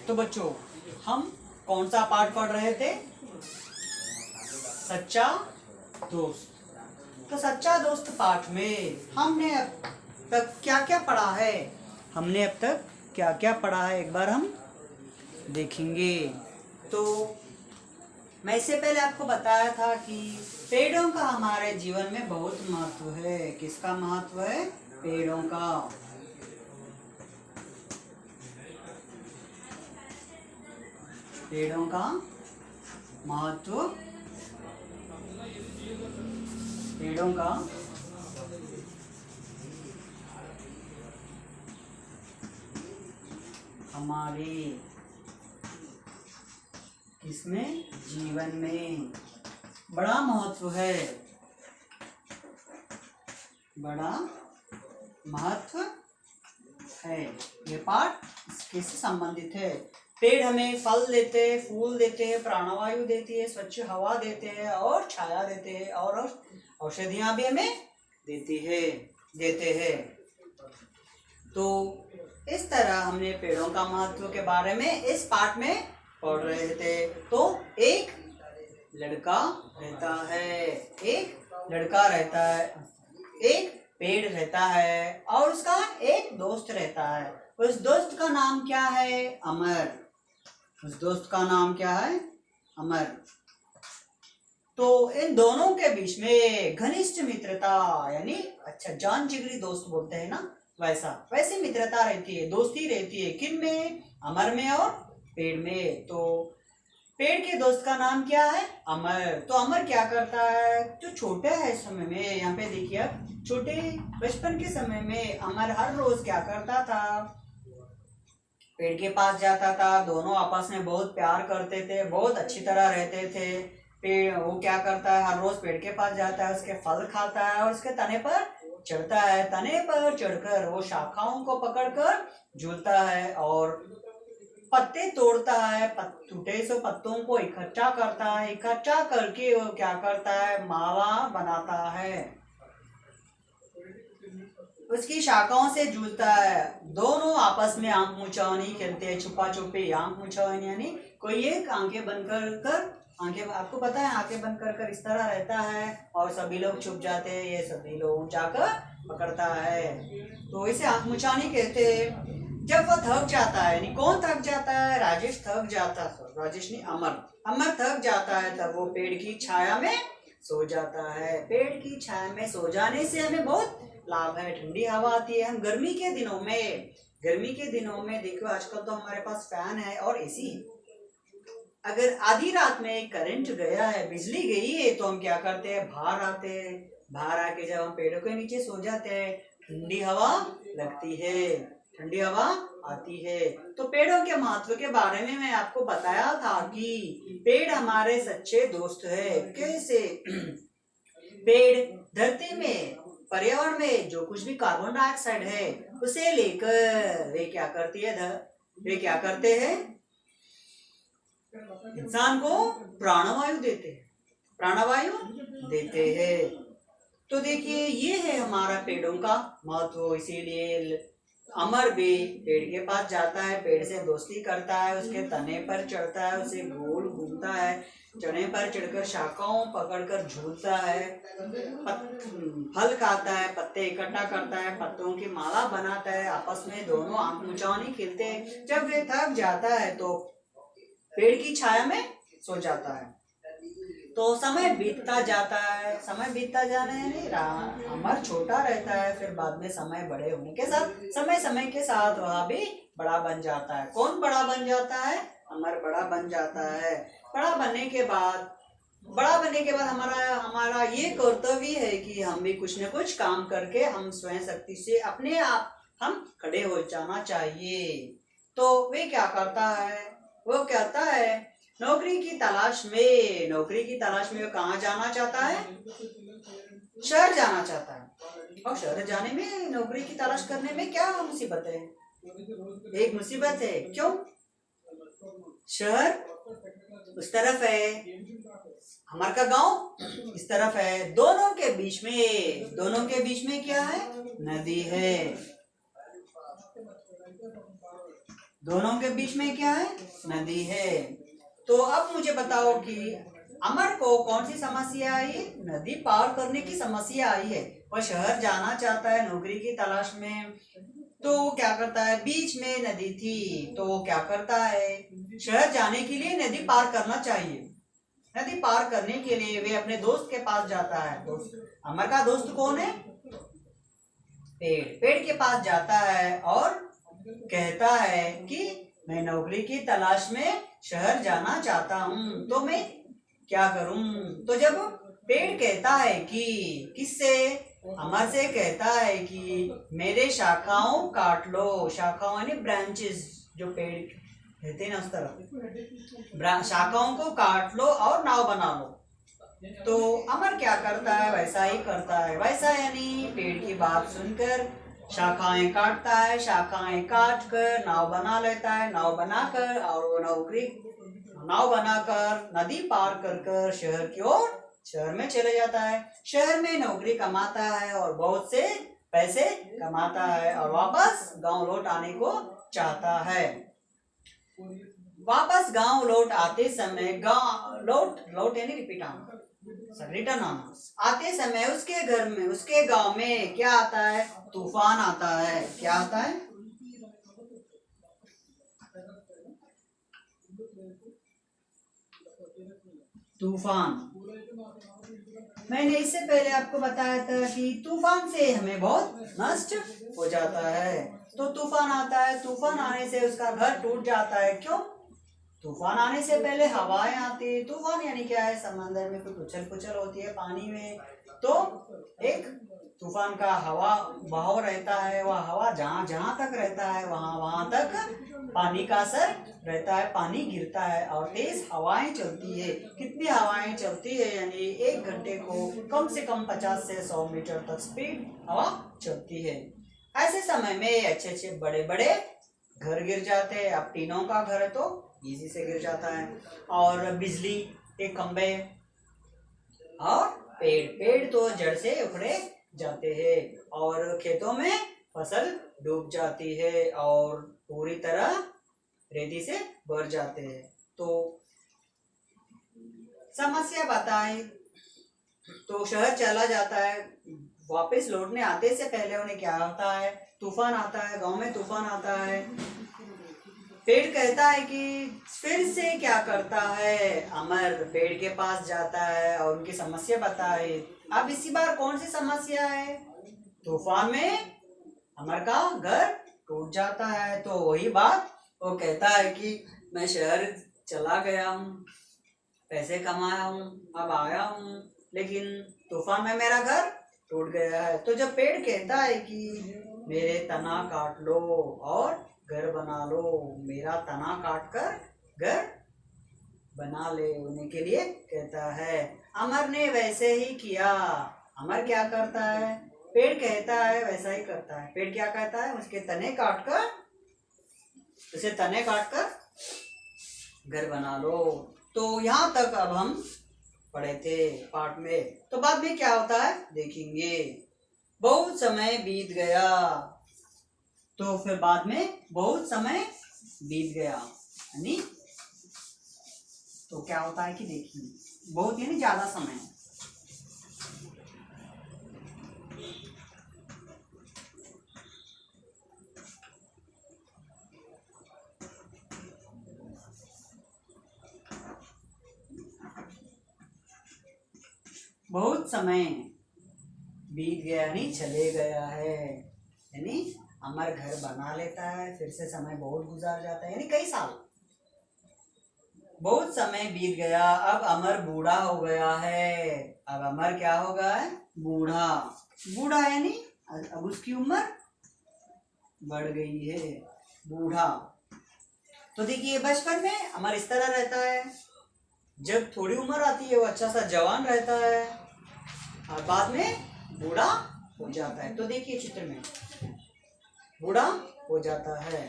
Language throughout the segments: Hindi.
तो बच्चों हम कौन सा पाठ पढ़ रहे थे? सच्चा दोस्त। तो सच्चा दोस्त पाठ में हमने अब तक क्या क्या पढ़ा है? हमने अब तक क्या क्या पढ़ा है एक बार हम देखेंगे। तो मैं इससे पहले आपको बताया था कि पेड़ों का हमारे जीवन में बहुत महत्व है। किसका महत्व है? पेड़ों का। पेड़ों का महत्व, पेड़ों का हमारे किसमें? जीवन में बड़ा महत्व है, बड़ा महत्व है। ये पाठ किससे संबंधित है? पेड़ हमें फल देते हैं, फूल देते हैं, प्राणवायु देती है, स्वच्छ हवा देते हैं और छाया देते हैं और औषधियां भी हमें देते हैं। तो इस तरह हमने पेड़ों का महत्व के बारे में इस पाठ में पढ़ रहे थे। तो एक लड़का रहता है, एक पेड़ रहता है और उसका एक दोस्त रहता है। उस दोस्त का नाम क्या है? अमर। उस दोस्त का नाम क्या है? अमर। तो इन दोनों के बीच में घनिष्ठ मित्रता, यानी अच्छा जान जिगरी दोस्त बोलते हैं ना, वैसी मित्रता रहती है, दोस्ती रहती है। किन में? अमर में और पेड़ में। तो पेड़ के दोस्त का नाम क्या है? अमर। तो अमर क्या करता है? जो छोटा है समय में, यहाँ पे देखिए आप, छोटे बचपन के समय में अमर हर रोज क्या करता था? पेड़ के पास जाता था। दोनों आपस में बहुत प्यार करते थे, बहुत अच्छी तरह रहते थे। पेड़ वो क्या करता है? हर रोज पेड़ के पास जाता है, उसके फल खाता है और उसके तने पर चढ़ता है। तने पर चढ़कर वो शाखाओं को पकड़कर झूलता है और पत्ते तोड़ता है, टूटे से पत्तों को इकट्ठा करता है। इकट्ठा करके वो क्या करता है? माला बनाता है, उसकी शाखाओं से झूलता है। दोनों आपस में आंख मुछावनी खेलते हैं, छुपा छुपी आंख मुछावनी, यानी कोई एक आंखें बंद कर आंखें, आपको पता है आंखें बंद कर इस तरह रहता है और सभी लोग छुप जाते हैं, ये सभी लोग जाकर पकड़ता है। तो इसे आंख मुछावनी कहते हैं। जब वह थक जाता है, यानी कौन थक जाता है? राजेश थक जाता है, राजेश नहीं, अमर थक जाता है, तब वो पेड़ की छाया में सो जाता है। पेड़ की छाया में सो जाने से हमें बहुत लाभ है, ठंडी हवा आती है। हम गर्मी के दिनों में देखो, आजकल तो हमारे पास फैन है और एसी है। अगर आधी रात में करंट गया है, बिजली गई है, तो हम क्या करते हैं? बाहर आते हैं। बाहर आके जब हम पेड़ों के नीचे सो जाते हैं, ठंडी हवा लगती है, ठंडी हवा आती है। तो पेड़ों के महत्व के बारे में मैं आपको बताया था कि पेड़ हमारे सच्चे दोस्त है। कैसे? पेड़ धरती में, पर्यावरण में जो कुछ भी कार्बन डाइऑक्साइड है उसे लेकर वे क्या करते हैं? इंसान को प्राणवायु देते हैं। तो देखिए, ये है हमारा पेड़ों का महत्व। इसीलिए अमर भी पेड़ के पास जाता है, पेड़ से दोस्ती करता है, उसके तने पर चढ़ता है, उसे गोल घूमता है, चने पर चढ़कर शाखाओं पकड़कर झूलता है, फल खाता है, पत्ते इकट्ठा करता है, पत्तों की माला बनाता है, आपस में दोनों आंख मुचावनी खेलते हैं। जब वे थक जाता है तो पेड़ की छाया में सो जाता है। तो समय बीतता जाने नहीं रहा, अमर छोटा रहता है, फिर बाद में समय बड़े होने के साथ, समय के साथ वह भी बड़ा बन जाता है। कौन बड़ा बन जाता है? अमर बड़ा बन जाता है। बड़ा बनने के बाद हमारा ये कर्तव्य है कि हम भी कुछ न कुछ काम करके हम स्वयं शक्ति से अपने आप हम खड़े हो जाना चाहिए। तो वे क्या करता है? वो कहता है नौकरी की तलाश में वो कहाँ जाना चाहता है? शहर जाना चाहता है। और शहर जाने में, नौकरी की तलाश करने में क्या मुसीबत है? एक मुसीबत है। क्यों? शहर उस तरफ है, हमारे का गांव इस तरफ है। दोनों के बीच में क्या है? नदी है। दोनों के बीच में क्या है? नदी है। तो अब मुझे बताओ कि अमर को कौन सी समस्या आई? नदी पार करने की समस्या आई है। वह शहर जाना चाहता है नौकरी की तलाश में। तो वो क्या करता है? बीच में नदी थी तो वो क्या करता है? शहर जाने के लिए नदी पार करना चाहिए। नदी पार करने के लिए वे अपने दोस्त के पास जाता है। दोस्त, अमर का दोस्त कौन है? पेड़। पेड़ के पास जाता है और कहता है कि मैं नौकरी की तलाश में शहर जाना चाहता हूँ, तो मैं क्या करूं? तो जब पेड़ कहता है कि किससे? अमर से कहता है कि मेरे शाखाओं काट लो। शाखाओं यानी ब्रांचेस, जो पेड़ रहते हैं ना उस तरफ। शाखाओं को काट लो और नाव बना लो। तो अमर क्या करता है? वैसा ही करता है। वैसा यानी पेड़ की बात सुनकर शाखाएं काटता है, शाखाएं काट कर नाव बना लेता है, नाव बनाकर और वो नाव बनाकर नदी पार कर शहर की ओर, शहर में चले जाता है। शहर में नौकरी कमाता है और बहुत से पैसे कमाता है और वापस गांव लौट आने को चाहता है। वापस गांव लौट आते समय गांव लौट यानी रिपीट आना, रिटर्न आना। आते समय उसके घर में, उसके गांव में क्या आता है? तूफान आता है। क्या आता है? तूफान। मैंने इससे पहले आपको बताया था कि तूफान से हमें बहुत नष्ट हो जाता है। तो तूफान आता है, तूफान आने से उसका घर टूट जाता है। क्यों? तूफान आने से पहले हवाएं आती है। तूफान यानी क्या है? समंदर में कुछ उछल पुछल होती है पानी में, तो एक तूफान का हवा बहाव रहता है। वह हवा जहाँ जहाँ तक रहता है वहाँ वहाँ तक पानी का असर रहता है, पानी गिरता है और तेज हवाएं चलती है। कितनी हवाएं चलती है? यानी 1 घंटे को कम से कम 50 से 100 मीटर तक स्पीड हवा चलती है। ऐसे समय में अच्छे अच्छे बड़े बड़े घर गिर जाते हैं। अब टीनों का घर है तो इजी से गिर जाता है। और बिजली के खंभे और पेड़ तो जड़ से उखड़े जाते हैं और खेतों में फसल डूब जाती है और पूरी तरह रेती से भर जाते हैं। तो समस्या बताई तो शहर चला जाता है। वापस लौटने आते से पहले उन्हें क्या होता है? तूफान आता है, गांव में तूफान आता है। पेड़ कहता है कि फिर से क्या करता है? अमर पेड़ के पास जाता है और उनकी समस्या बताए। अब इसी बार कौन सी समस्या है? तूफान में अमर का घर टूट जाता है। तो वही बात वो कहता है कि मैं शहर चला गया हूँ, पैसे कमाया हूँ, अब आया हूँ, लेकिन तूफान में मेरा घर टूट गया है। तो जब पेड़ कहता है कि मेरे तना काट लो और घर बना लो, मेरा तना काट कर घर बना लेने के लिए कहता है। अमर ने वैसे ही किया। अमर क्या करता है? पेड़ कहता है वैसा ही करता है। पेड़ क्या कहता है? उसे तने काट कर घर बना लो। तो यहाँ तक अब हम पढ़े थे पाठ में। तो बाद में क्या होता है देखेंगे। बहुत समय बीत गया। तो फिर बाद में बहुत समय बीत गया यानी तो क्या होता है कि देखिए, बहुत यानी ज्यादा समय। बहुत समय बीत गया यानी चले गया है, यानी अमर घर बना लेता है, फिर से समय बहुत गुजार जाता है यानी कई साल। बहुत समय बीत गया, अब अमर बूढ़ा हो गया है। अब अमर क्या हो गया है? बूढ़ा। बूढ़ा यानी अब उसकी उम्र बढ़ गई है, बूढ़ा। तो देखिए बचपन में अमर इस तरह रहता है, जब थोड़ी उम्र आती है वो अच्छा सा जवान रहता है और बाद में बूढ़ा हो जाता है। तो देखिए चित्र में बूढ़ा हो जाता है।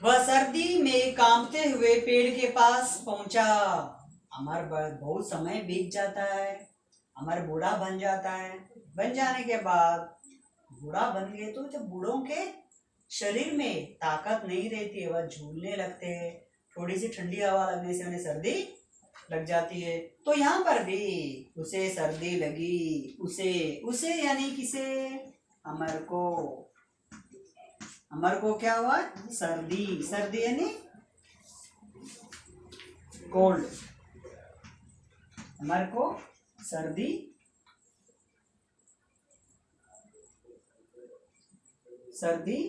वह सर्दी में कांपते हुए पेड़ के पास पहुंचा। अमर बहुत समय बीत जाता है, अमर बूढ़ा बन जाता है। बन जाने के बाद बूढ़ा बन गए तो जब बूढ़ों के शरीर में ताकत नहीं रहती है, वह झूलने लगते हैं। थोड़ी सी ठंडी हवा लगने से उन्हें सर्दी लग जाती है। तो यहाँ पर भी उसे सर्दी लगी, उसे उसे यानी किसे, अमर को। अमर को क्या हुआ? सर्दी। सर्दी यानी कोल्ड। अमर को सर्दी सर्दी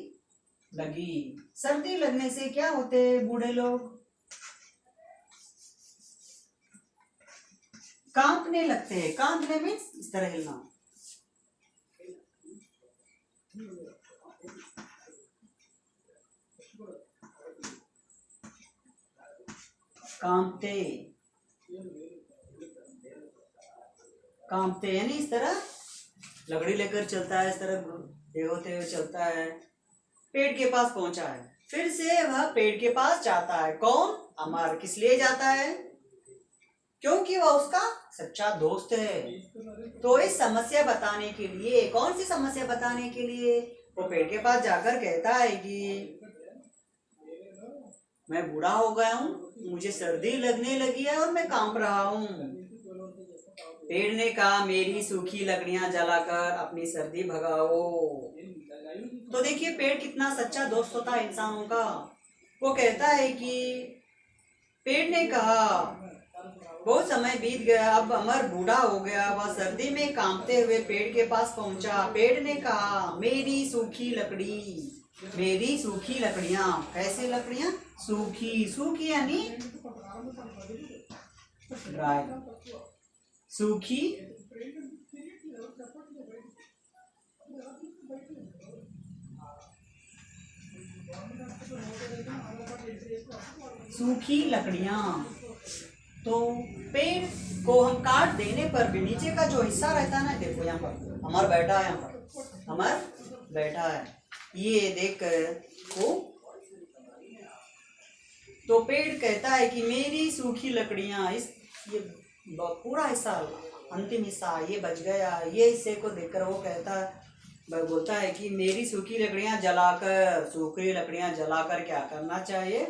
लगी। सर्दी लगने से क्या होते हैं बूढ़े लोग? कांपने लगते हैं। कांपने मीन्स इस तरह हिलना। कांपते कांपते यानी इस तरह लकड़ी लेकर चलता है, इस तरह होते हुए चलता है। पेड़ के पास पहुंचा है, फिर से वह पेड़ के पास जाता है। कौन? अमर। किस लिए जाता है? क्योंकि वह उसका सच्चा दोस्त है। तो इस समस्या बताने के लिए, कौन सी समस्या बताने के लिए, वो पेड़ के पास जाकर कहता है कि मैं बूढ़ा हो गया हूँ, मुझे सर्दी लगने लगी है और मैं कांप रहा हूँ। पेड़ ने कहा मेरी सूखी लकड़ियां जलाकर अपनी सर्दी भगाओ। तो देखिए पेड़ कितना सच्चा दोस्त होता है इंसानों का। वो कहता है कि पेड़ ने कहा बहुत समय बीत गया, अब अमर बूढ़ा हो गया। वह सर्दी में कांपते हुए पेड़ के पास पहुंचा। पेड़ ने कहा मेरी सूखी लकड़ी, मेरी सूखी लकड़ियां। कैसे लकड़ियां? सूखी। सूखी यानी ड्राई। सूखी सूखी लकड़ियां। तो पेड़ को हम काट देने पर भी नीचे का जो हिस्सा रहता है ना, देखो यहाँ पर अमर बैठा है, यहाँ पर अमर बैठा है, ये देख कर वो तो पेड़ कहता है कि मेरी सूखी लकड़ियां, इस ये पूरा हिस्सा, अंतिम हिस्सा ये बच गया। ये हिस्से को देखकर वो कहता बोलता है कि मेरी सूखी लकड़ियां जलाकर, सूखी लकड़ियां जलाकर क्या करना चाहिए?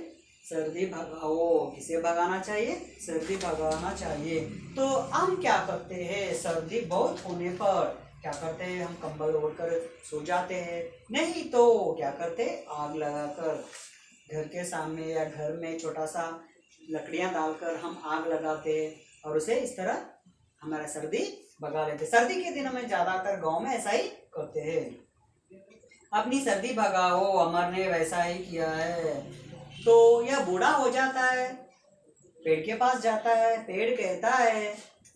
सर्दी भगाओ। किसे भगाना चाहिए? सर्दी भगाना चाहिए। तो हम क्या करते हैं? सर्दी बहुत होने पर क्या करते हैं? हम कंबल ओढ़कर सो जाते हैं। नहीं तो क्या करते? आग लगाकर घर के सामने या घर में छोटा सा लकड़ियां डालकर हम आग लगाते और उसे इस तरह हमारा सर्दी भगा लेते। सर्दी के दिनों में ज्यादातर गांव में ऐसा ही करते हैं। अपनी सर्दी भगाओ। अमर ने वैसा ही किया है। तो यह बूढ़ा हो जाता है, पेड़ के पास जाता है। पेड़ कहता है,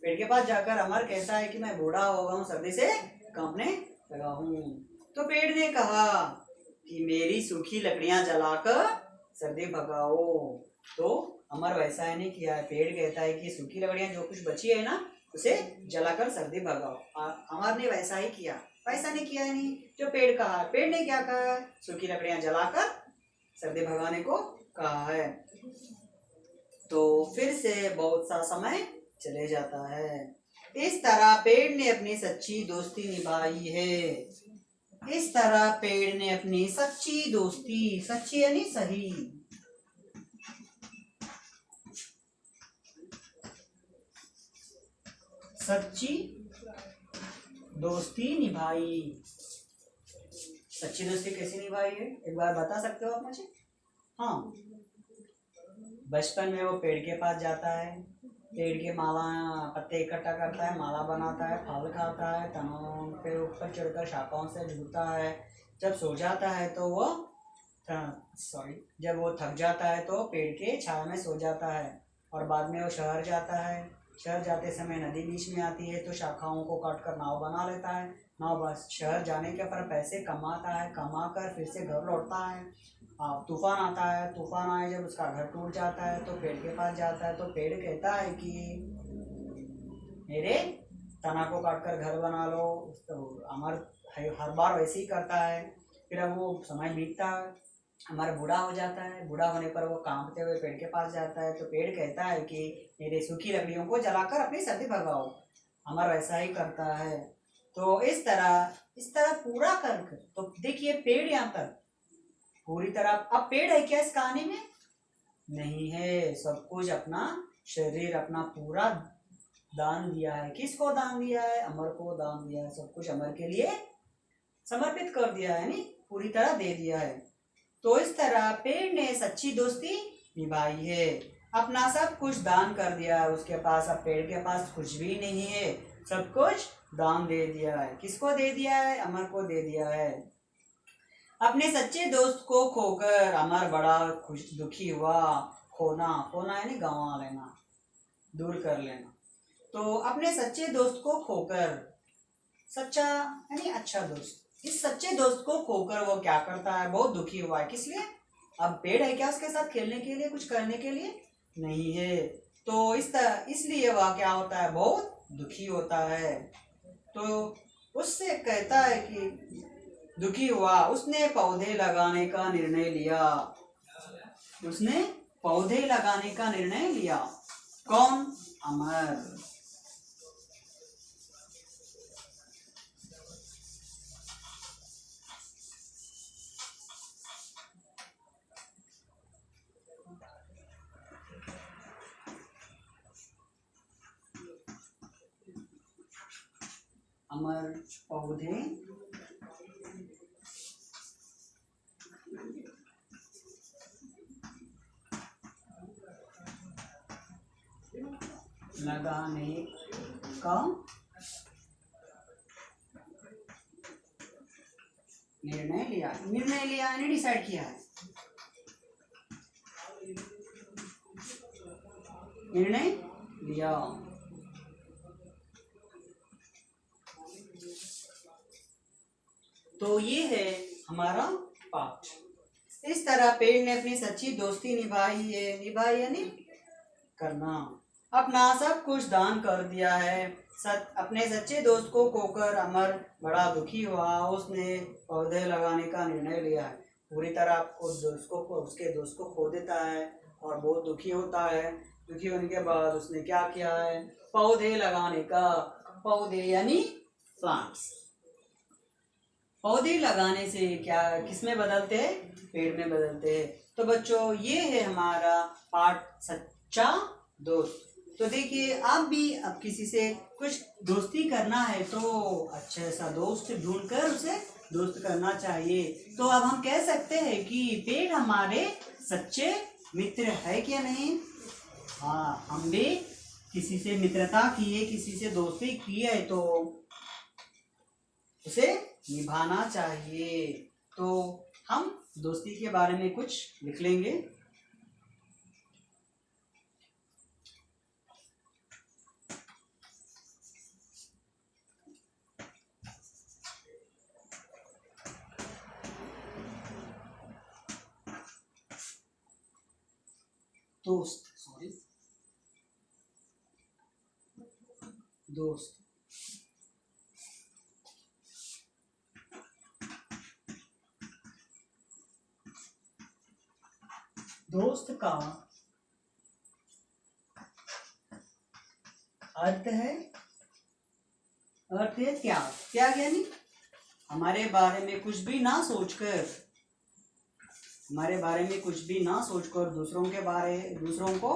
पेड़ के पास जाकर अमर कहता है कि मैं बूढ़ा हो गया हूँ, सर्दी से कांपने लगा हूँ। तो पेड़ ने कहा कि मेरी सूखी लकड़ियां जलाकर सर्दी भगाओ। तो अमर वैसा ही नहीं किया है। पेड़ कहता है कि सूखी लकड़ियां जो कुछ बची है ना, उसे जलाकर सर्दी भगाओ। अमर ने वैसा ही किया। वैसा नहीं किया है नहीं जो पेड़ कहा। पेड़ ने क्या कहा? सूखी लकड़ियां जलाकर सर्दी भगाने को कहा है। तो फिर से बहुत सा समय चले जाता है। इस तरह पेड़ ने अपनी सच्ची दोस्ती निभाई है। इस तरह पेड़ ने अपनी सच्ची दोस्ती, सच्ची यानी सही, सच्ची दोस्ती निभाई। सच्ची दोस्ती कैसे निभाई है, एक बार बता सकते हो आप मुझे? हाँ, बचपन में वो पेड़ के पास जाता है, पेड़ के माला पत्ते इकट्ठा करता है, माला बनाता है, फल खाता है, तनों पे ऊपर चढ़कर शाखाओं से झूलता है। जब सो जाता है तो वो जब वो थक जाता है तो पेड़ के छाया में सो जाता है। और बाद में वो शहर जाता है। शहर जाते समय नदी बीच में आती है तो शाखाओं को काट कर नाव बना लेता है। नाव बस शहर जाने के पर पैसे कमाता है, कमा कर फिर से घर लौटता है। तूफान आता है, तूफान आए जब उसका घर टूट जाता है तो पेड़ के पास जाता है। तो पेड़ कहता है कि मेरे तना को काट कर घर बना लो। तो अमर हर बार वैसे ही करता है। फिर अब वो समय बीतता है, हमारा बूढ़ा हो जाता है। बूढ़ा होने पर वो कांपते हुए पेड़ के पास जाता है। तो पेड़ कहता है कि मेरे सूखी लकड़ियों को जलाकर अपनी सर्दी भगाओ। अमर वैसा ही करता है। तो इस तरह पूरा कर, तो देखिए पेड़ यहाँ तक पूरी तरह। अब पेड़ है क्या इस कहानी में? नहीं है। सब कुछ अपना शरीर अपना पूरा दान दिया है। किसको दान दिया है? अमर को दान दिया है। सब कुछ अमर के लिए समर्पित कर दिया है, यानी पूरी तरह दे दिया है। तो इस तरह पेड़ ने सच्ची दोस्ती निभाई है, अपना सब कुछ दान कर दिया है। उसके पास, अब पेड़ के पास कुछ भी नहीं है, सब कुछ दान दे दिया है। किसको दे दिया है? अमर को दे दिया है। अपने सच्चे दोस्त को खोकर अमर बड़ा दुखी हुआ। खोना, खोना यानी गंवा लेना, दूर कर लेना। तो अपने सच्चे दोस्त को खोकर, सच्चा यानी अच्छा दोस्त, इस सच्चे दोस्त को खोकर वो क्या करता है? बहुत दुखी हुआ है। किस लिए? अब पेड़ है क्या उसके साथ खेलने के लिए, कुछ करने के लिए? नहीं है। तो इसलिए वह क्या होता है? बहुत दुखी होता है। तो उससे कहता है कि दुखी हुआ, उसने पौधे लगाने का निर्णय लिया। उसने पौधे लगाने का निर्णय लिया। कौन? अमर। अमर पौधे लगाने का निर्णय लिया। निर्णय लिया यानी डिसाइड किया है। निर्णय लिया। तो ये है हमारा पाठ। इस तरह पेड़ ने अपनी सच्ची दोस्ती निभाई है। निभाई यानी करना। अपना सब कुछ दान कर दिया है। अपने सच्चे दोस्त को खोकर अमर बड़ा दुखी हुआ। उसने पौधे लगाने का निर्णय लिया है। पूरी तरह उसके दोस्त को खो देता है और बहुत दुखी होता है। दुखी होने के बाद उसने क्या किया है? पौधे लगाने का। पौधे यानी प्लांट्स। पौधे लगाने से क्या, किसमें बदलते हैं? पेड़ में बदलते हैं। तो बच्चों, ये है हमारा पाठ, सच्चा दोस्त। तो देखिए, आप भी अब किसी से कुछ दोस्ती करना है तो अच्छा सा दोस्त ढूंढकर उसे दोस्त करना चाहिए। तो अब हम कह सकते हैं कि पेड़ हमारे सच्चे मित्र है क्या नहीं? हाँ, हम भी किसी से मित्रता किए, किसी से दोस्ती की है तो उसे निभाना चाहिए। तो हम दोस्ती के बारे में कुछ लिख लेंगे। दोस्त, सॉरी, दोस्त। दोस्त का अर्थ है, त्याग। त्याग यानी हमारे बारे में कुछ भी ना सोचकर, हमारे बारे में कुछ भी ना सोचकर दूसरों को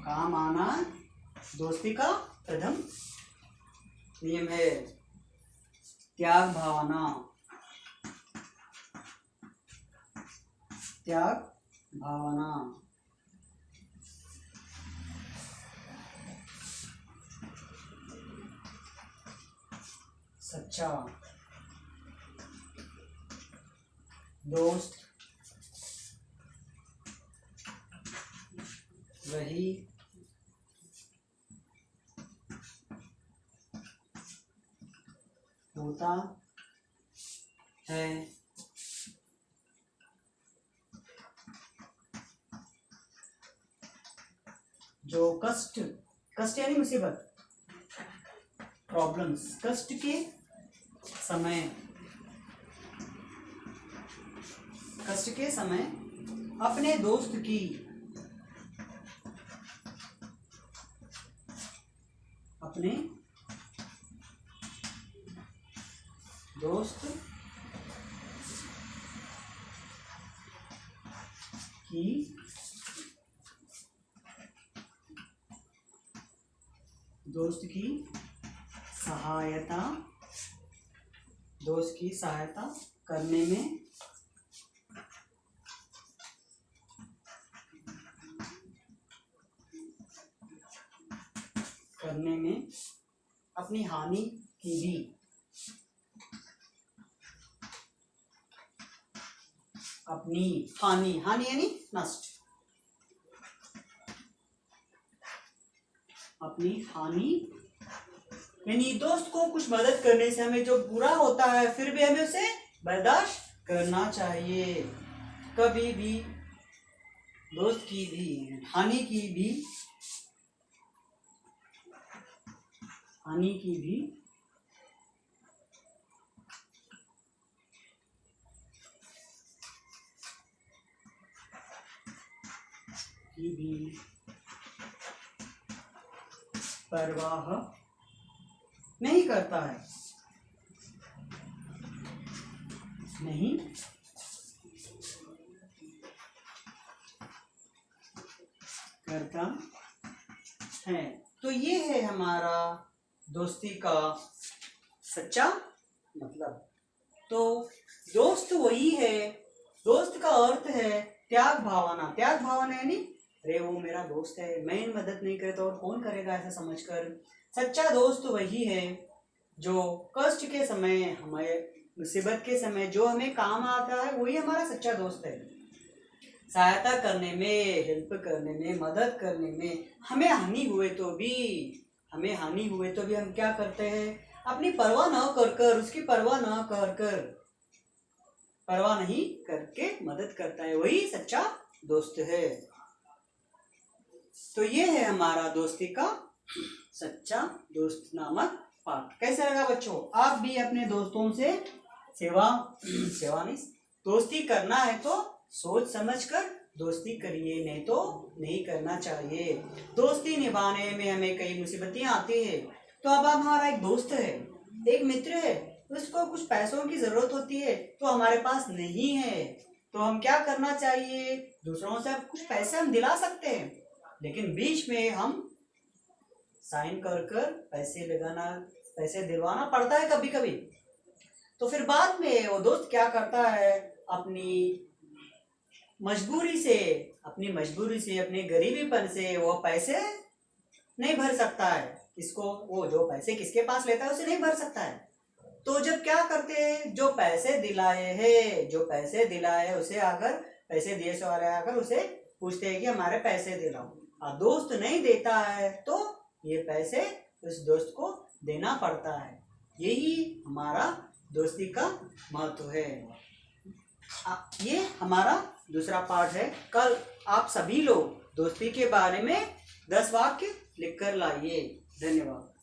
काम आना दोस्ती का प्रथम नियम है। त्याग भावना, त्याग भावना। सच्चा दोस्त वही होता है जो कष्ट यानी मुसीबत, प्रॉब्लम्स, कष्ट के समय अपने दोस्त की की दोस्त की सहायता करने में अपनी हानि की भी अपनी हानि यानी नष्ट, अपनी हानि यानी दोस्त को कुछ मदद करने से हमें जो बुरा होता है फिर भी हमें उसे बर्दाश्त करना चाहिए। कभी भी दोस्त की भी हानि की भी परवाह नहीं करता है, नहीं करता है। तो ये है हमारा दोस्ती का सच्चा मतलब। तो दोस्त वही है, दोस्त का अर्थ है त्याग भावना यानी अरे वो मेरा दोस्त है, मैं इन मदद नहीं करे तो और कौन करेगा, ऐसा समझकर। सच्चा दोस्त वही है जो कष्ट के समय, हमें मुसीबत के समय जो हमें काम आता है, वही हमारा सच्चा दोस्त है। सहायता करने में, हेल्प करने में, मदद करने में हमें हानि हुए तो भी हम क्या करते हैं, अपनी परवाह न कर उसकी परवाह नहीं करके मदद करता है, वही सच्चा दोस्त है। तो ये है हमारा दोस्ती का सच्चा दोस्त नामक पाठ। कैसा लगा बच्चों? आप भी अपने दोस्तों से दोस्ती करना है तो सोच समझकर दोस्ती करिए, नहीं तो नहीं करना चाहिए। दोस्ती निभाने में हमें कई मुसीबतें आती है, तो अब हमारा एक दोस्त है, एक मित्र है, उसको कुछ पैसों की जरूरत होती है तो हमारे पास नहीं है, तो हम क्या करना चाहिए, दूसरों से कुछ पैसे हम दिला सकते हैं, लेकिन बीच में हम साइन कर पैसे दिलवाना पड़ता है कभी कभी। तो फिर बाद में वो दोस्त क्या करता है, अपनी मजबूरी से, अपने गरीबीपन से वो पैसे नहीं भर सकता है, वो जो पैसे किसके पास लेता है उसे नहीं भर सकता है। तो जब क्या करते हैं, जो पैसे दिलाए उसे अगर पैसे दिए से वाले आकर उसे पूछते हैं कि हमारे पैसे दिलाओ, और दोस्त नहीं देता है तो ये पैसे उस दोस्त को देना पड़ता है। यही हमारा दोस्ती का महत्व है। ये हमारा दूसरा पार्ट है। कल आप सभी लोग दोस्ती के बारे में 10 वाक्य लिखकर लाइए। धन्यवाद।